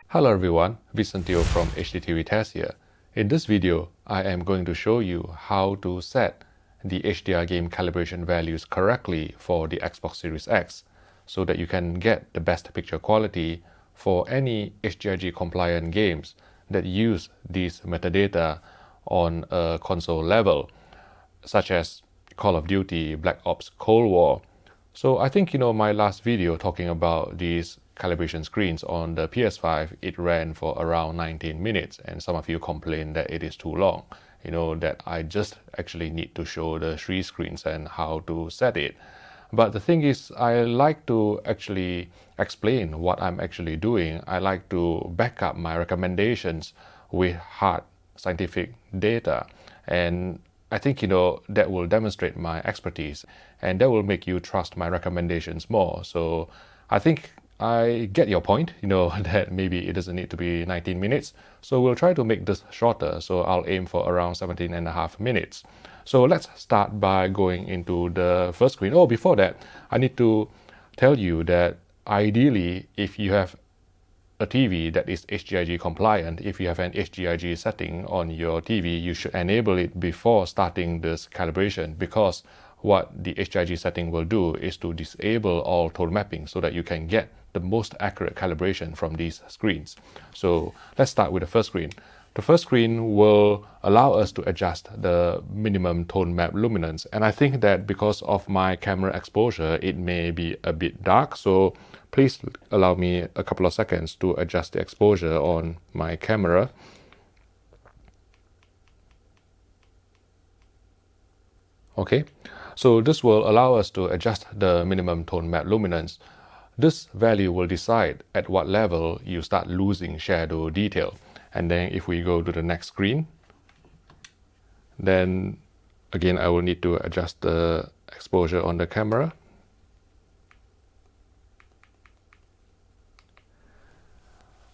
Hello everyone, Vicentio from HDTV Test here. In this video, I am going to show you how to set the HDR game calibration values correctly for the Xbox Series X so that you can get the best picture quality for any HGIG compliant games that use these metadata on a console level, such as Call of Duty, Black Ops, Cold War. So I think my last video talking about these calibration screens on the PS5, it ran for around 19 minutes and some of you complained that it is too long. That I just actually need to show the 3 screens and how to set it. But the thing is, I like to actually explain what I'm actually doing. I like to back up my recommendations with hard scientific data, and I think that will demonstrate my expertise and that will make you trust my recommendations more. So I think I get your point, that maybe it doesn't need to be 19 minutes. So we'll try to make this shorter. So I'll aim for around 17.5 minutes. So let's start by going into the first screen. Oh, before that, I need to tell you that ideally, if you have a TV that is HGIG compliant, if you have an HGIG setting on your TV, you should enable it before starting this calibration, because what the HGIG setting will do is to disable all tone mapping so that you can get the most accurate calibration from these screens. So let's start with the first screen. The first screen will allow us to adjust the minimum tone map luminance. And I think that because of my camera exposure, it may be a bit dark. So please allow me a couple of seconds to adjust the exposure on my camera. Okay, so this will allow us to adjust the minimum tone map luminance. This value will decide at what level you start losing shadow detail. And then if we go to the next screen, then again I will need to adjust the exposure on the camera.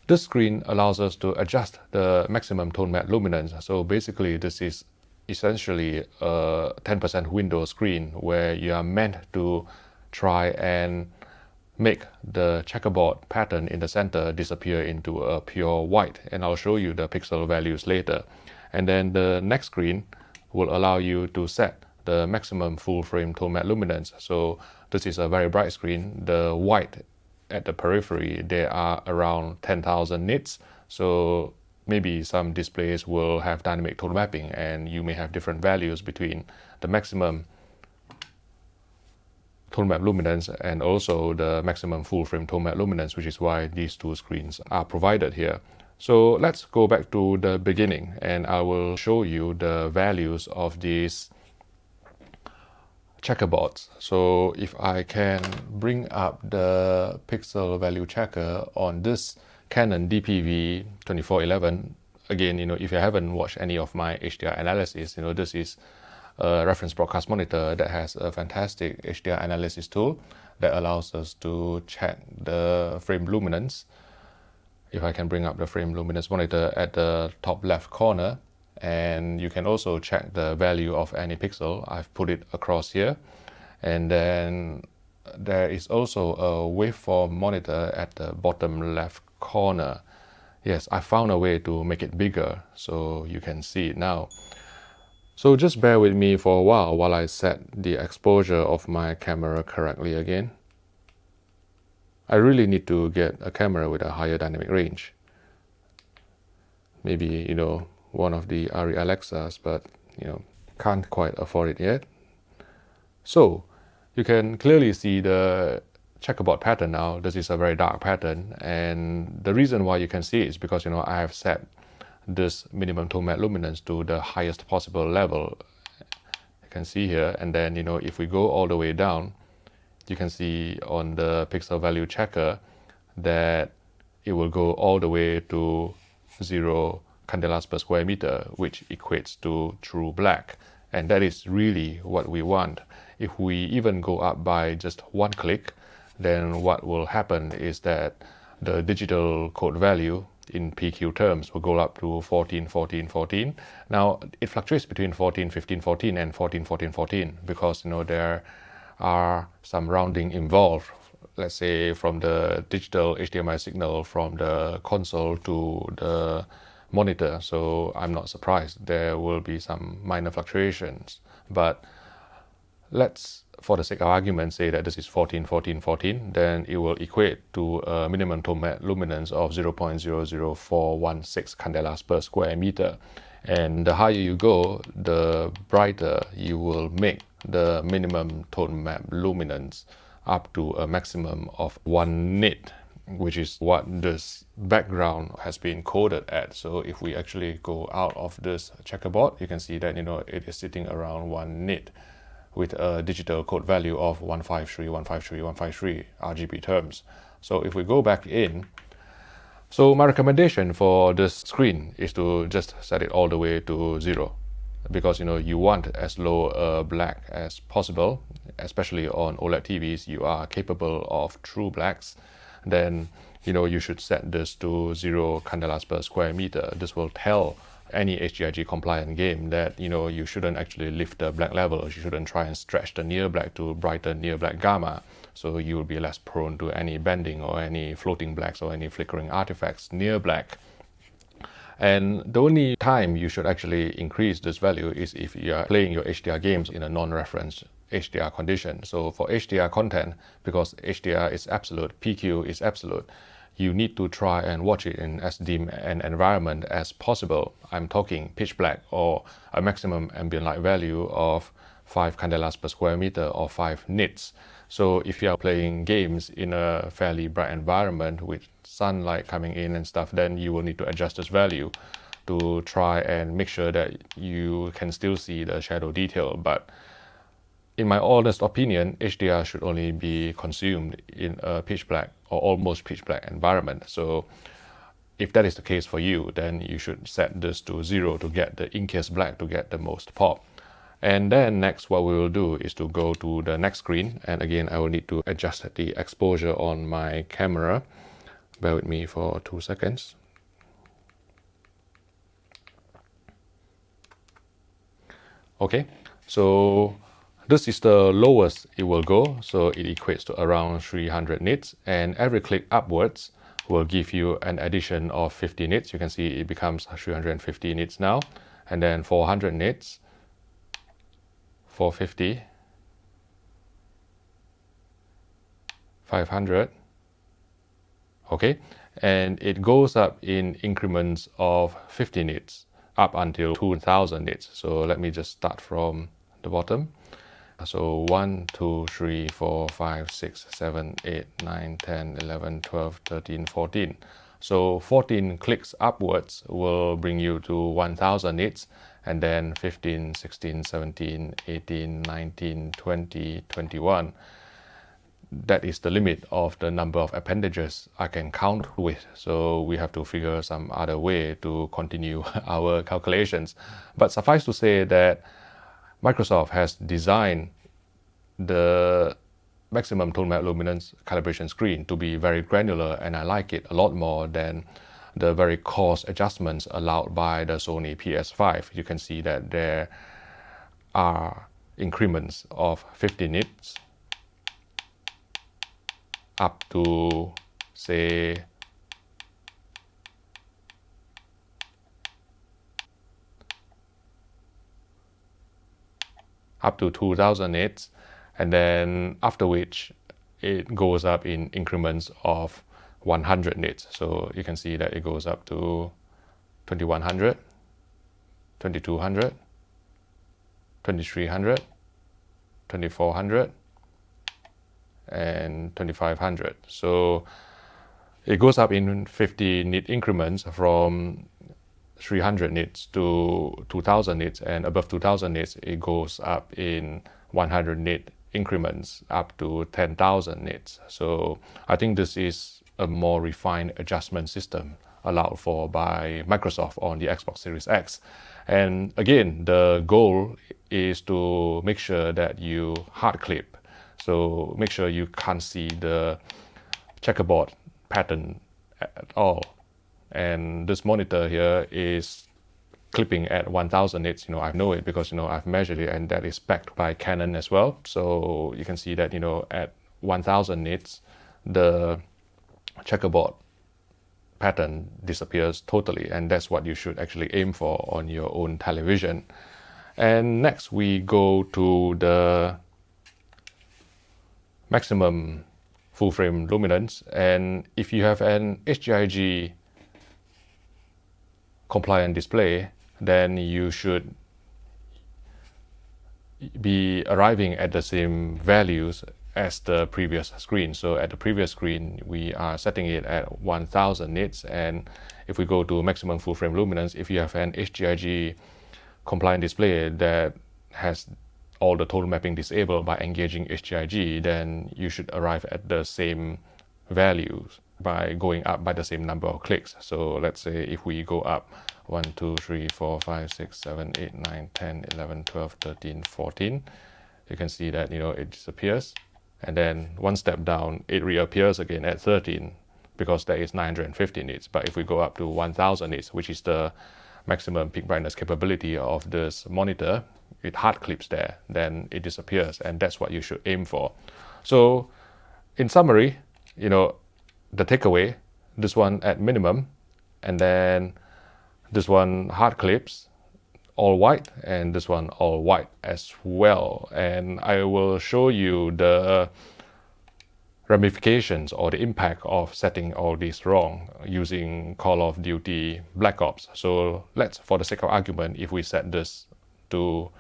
This screen allows us to adjust the maximum tone map luminance. So basically this is essentially a 10% window screen where you are meant to try and make the checkerboard pattern in the center disappear into a pure white, and I'll show you the pixel values later. And then the next screen will allow you to set the maximum full frame tone map luminance. So this is a very bright screen. The white at the periphery, they are around 10,000 nits. So maybe some displays will have dynamic tone mapping and you may have different values between the maximum tone map luminance and also the maximum full frame tone map luminance, which is why these two screens are provided here. So let's go back to the beginning and I will show you the values of these checkerboards. So if I can bring up the pixel value checker on this Canon DPV 2411, again, if you haven't watched any of my HDR analysis, this is a reference broadcast monitor that has a fantastic HDR analysis tool that allows us to check the frame luminance. If I can bring up the frame luminance monitor at the top left corner, and you can also check the value of any pixel. I've put it across here. And then there is also a waveform monitor at the bottom left corner. Yes, I found a way to make it bigger so you can see it now. So just bear with me for a while I set the exposure of my camera correctly again. I really need to get a camera with a higher dynamic range. Maybe, one of the ARRI Alexas, but, can't quite afford it yet. So you can clearly see the checkerboard pattern now. This is a very dark pattern. And the reason why you can see it is because, I have set this minimum tone map luminance to the highest possible level. You can see here, and then if we go all the way down, you can see on the pixel value checker that it will go all the way to 0 candelas per square meter, which equates to true black, and that is really what we want. If we even go up by just one click, then what will happen is that the digital code value in PQ terms will go up to 14, 14, 14. Now it fluctuates between 14, 15, 14 and 14, 14, 14 because there are some rounding involved let's say from the digital HDMI signal from the console to the monitor. So I'm not surprised there will be some minor fluctuations, but let's, for the sake of argument, say that this is 14, 14, 14, then it will equate to a minimum tone map luminance of 0.00416 candelas per square meter. And the higher you go, the brighter you will make the minimum tone map luminance up to a maximum of 1 nit, which is what this background has been coded at. So if we actually go out of this checkerboard, you can see that it is sitting around 1 nit with a digital code value of 153, 153, 153 RGB terms. So if we go back in, so my recommendation for this screen is to just set it all the way to 0, because you want as low a black as possible, especially on OLED TVs. You are capable of true blacks. Then you should set this to 0 candelas per square meter. This will tell any HGIG compliant game that you shouldn't actually lift the black level. You shouldn't try and stretch the near black to brighten near black gamma, so you will be less prone to any bending or any floating blacks or any flickering artifacts near black. And the only time you should actually increase this value is if you are playing your HDR games in a non-reference HDR condition. So for HDR content, because HDR is absolute, PQ is absolute, you need to try and watch it in as dim an environment as possible. I'm talking pitch black or a maximum ambient light value of 5 candelas per square meter or 5 nits. So if you are playing games in a fairly bright environment with sunlight coming in and stuff, then you will need to adjust this value to try and make sure that you can still see the shadow detail. But in my honest opinion, HDR should only be consumed in a pitch black or almost pitch black environment. So if that is the case for you, then you should set this to 0 to get the in-case black to get the most pop. And then next, what we will do is to go to the next screen. And again, I will need to adjust the exposure on my camera. Bear with me for 2 seconds. Okay, so this is the lowest it will go, so it equates to around 300 nits, and every click upwards will give you an addition of 50 nits. You can see it becomes 350 nits now, and then 400 nits, 450, 500, okay, and it goes up in increments of 50 nits up until 2000 nits. So let me just start from the bottom. So 1, 2, 3, 4, 5, 6, 7, 8, 9, 10, 11, 12, 13, 14. So 14 clicks upwards will bring you to 1000 nits, and then 15, 16, 17, 18, 19, 20, 21. That is the limit of the number of appendages I can count with. So we have to figure some other way to continue our calculations. But suffice to say that Microsoft has designed the maximum tone map luminance calibration screen to be very granular, and I like it a lot more than the very coarse adjustments allowed by the Sony PS5. You can see that there are increments of 50 nits up to, say, up to 2000 nits, and then after which it goes up in increments of 100 nits. So you can see that it goes up to 2100, 2200, 2300, 2400, and 2500. So it goes up in 50 nit increments from 300 nits to 2000 nits, and above 2000 nits it goes up in 100 nit increments up to 10,000 nits. So I think this is a more refined adjustment system allowed for by Microsoft on the Xbox Series X. And again, the goal is to make sure that you hard clip. So make sure you can't see the checkerboard pattern at all. And this monitor here is clipping at 1000 nits. I know it because I've measured it, and that is backed by Canon as well. So you can see that at 1000 nits the checkerboard pattern disappears totally, and that's what you should actually aim for on your own television. And next we go to the maximum full frame luminance, and if you have an HGIG compliant display, then you should be arriving at the same values as the previous screen. So at the previous screen we are setting it at 1000 nits, and if we go to maximum full frame luminance, if you have an HGIG compliant display that has all the total mapping disabled by engaging HGIG, then you should arrive at the same values by going up by the same number of clicks. So let's say if we go up 1, 2, 3, 4, 5, 6, 7, 8, 9, 10, 11, 12, 13, 14, you can see that it disappears, and then one step down it reappears again at 13 because there is 950 nits. But if we go up to 1000 nits, which is the maximum peak brightness capability of this monitor, it hard clips there, then it disappears, and that's what you should aim for. So in summary, the takeaway, this one at minimum, and then this one hard clips all white, and this one all white as well. And I will show you the ramifications or the impact of setting all this wrong using Call of Duty Black Ops. So let's, for the sake of argument, if we set this to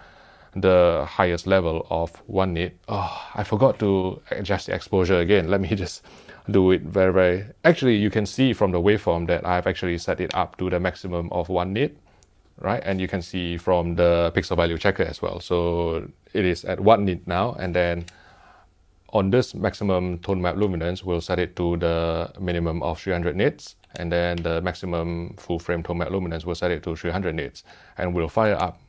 the highest level of 1 nit. I forgot to adjust the exposure again. Let me just do it very actually, you can see from the waveform that I've actually set it up to the maximum of 1 nit, right? And you can see from the pixel value checker as well. So it is at 1 nit now, and then on this maximum tone map luminance, we'll set it to the minimum of 300 nits, and then the maximum full frame tone map luminance, we'll set it to 300 nits, and we'll fire up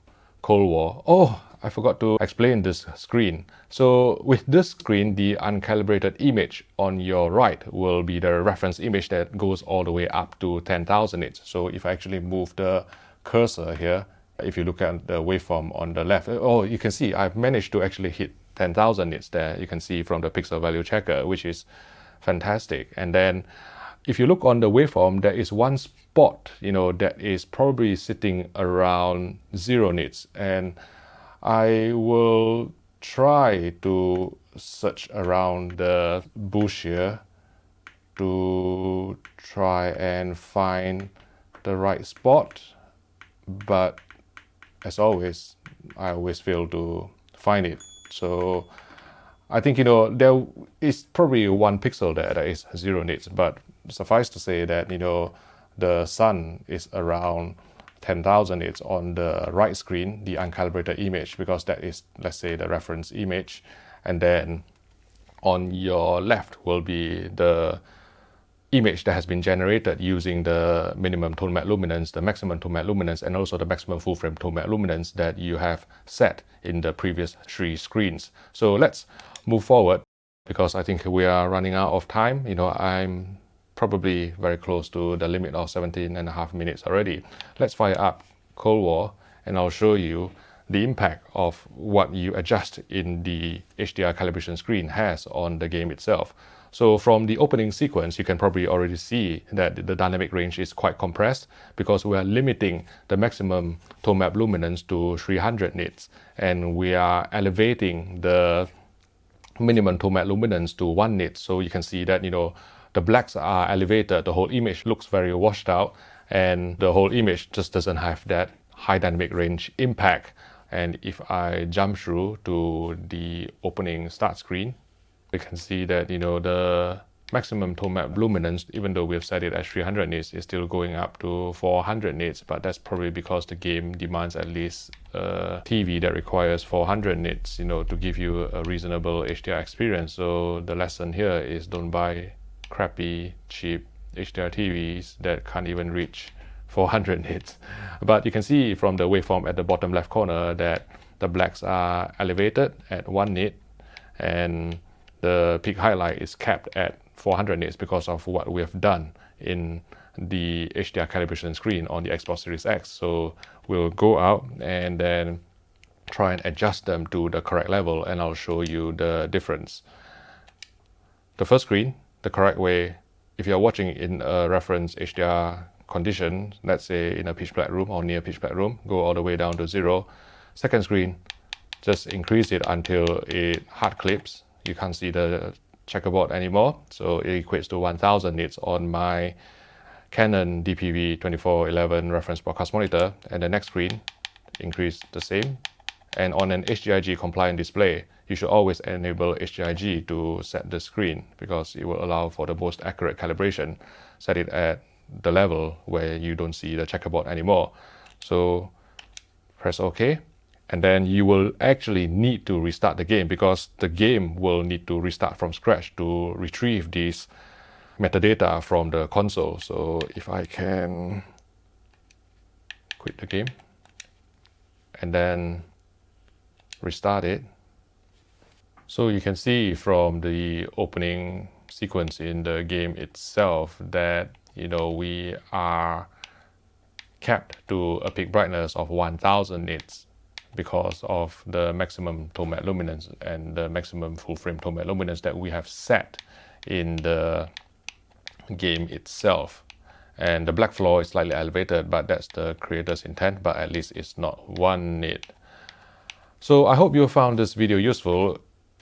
Cold War. I forgot to explain this screen. So with this screen, the uncalibrated image on your right will be the reference image that goes all the way up to 10,000 nits. So if I actually move the cursor here, if you look at the waveform on the left, you can see I've managed to actually hit 10,000 nits there. You can see from the pixel value checker, which is fantastic. And then if you look on the waveform, there is one spot, that is probably sitting around 0 nits. And I will try to search around the bush here to try and find the right spot. But as always, I always fail to find it. So I think, there is probably one pixel there that is 0 nits, but suffice to say that, the sun is around 10,000 nits on the right screen, the uncalibrated image, because that is, let's say, the reference image. And then on your left will be the image that has been generated using the minimum tone map luminance, the maximum tone map luminance, and also the maximum full frame tone map luminance that you have set in the previous 3 screens. So let's move forward, because I think we are running out of time. I'm probably very close to the limit of 17.5 minutes already. Let's fire up Cold War, and I'll show you the impact of what you adjust in the HDR calibration screen has on the game itself. So from the opening sequence, you can probably already see that the dynamic range is quite compressed, because we are limiting the maximum tone map luminance to 300 nits, and we are elevating the minimum tone map luminance to 1 nit. So you can see that, the blacks are elevated, the whole image looks very washed out, and the whole image just doesn't have that high dynamic range impact. And if I jump through to the opening start screen, you can see that, the maximum tone map luminance, even though we've set it at 300 nits, is still going up to 400 nits, but that's probably because the game demands at least a TV that requires 400 nits, to give you a reasonable HDR experience. So the lesson here is, don't buy crappy, cheap HDR TVs that can't even reach 400 nits. But you can see from the waveform at the bottom left corner that the blacks are elevated at 1 nit, and the peak highlight is capped at 400 nits because of what we have done in the HDR calibration screen on the Xbox Series X. So we'll go out and then try and adjust them to the correct level, and I'll show you the difference. The first screen, the correct way, if you're watching in a reference HDR condition, let's say in a pitch black room or near pitch black room, go all the way down to 0. Second screen, just increase it until it hard clips. You can't see the checkerboard anymore, so it equates to 1000 nits on my Canon DPV 2411 reference broadcast monitor. And the next screen, increase the same. And on an HGIG-compliant display, you should always enable HGIG to set the screen because it will allow for the most accurate calibration. Set it at the level where you don't see the checkerboard anymore. So press OK. And then you will actually need to restart the game because the game will need to restart from scratch to retrieve these metadata from the console. So if I can quit the game and then restart it. So you can see from the opening sequence in the game itself that, we are capped to a peak brightness of 1000 nits because of the maximum tone map luminance and the maximum full frame tone map luminance that we have set in the game itself. And the black floor is slightly elevated, but that's the creator's intent, but at least it's not 1 nit. So I hope you found this video useful.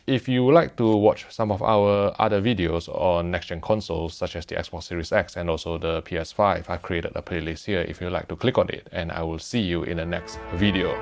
If you would like to watch some of our other videos on next-gen consoles such as the Xbox Series X and also the PS5, I've created a playlist here if you'd like to click on it, and I will see you in the next video.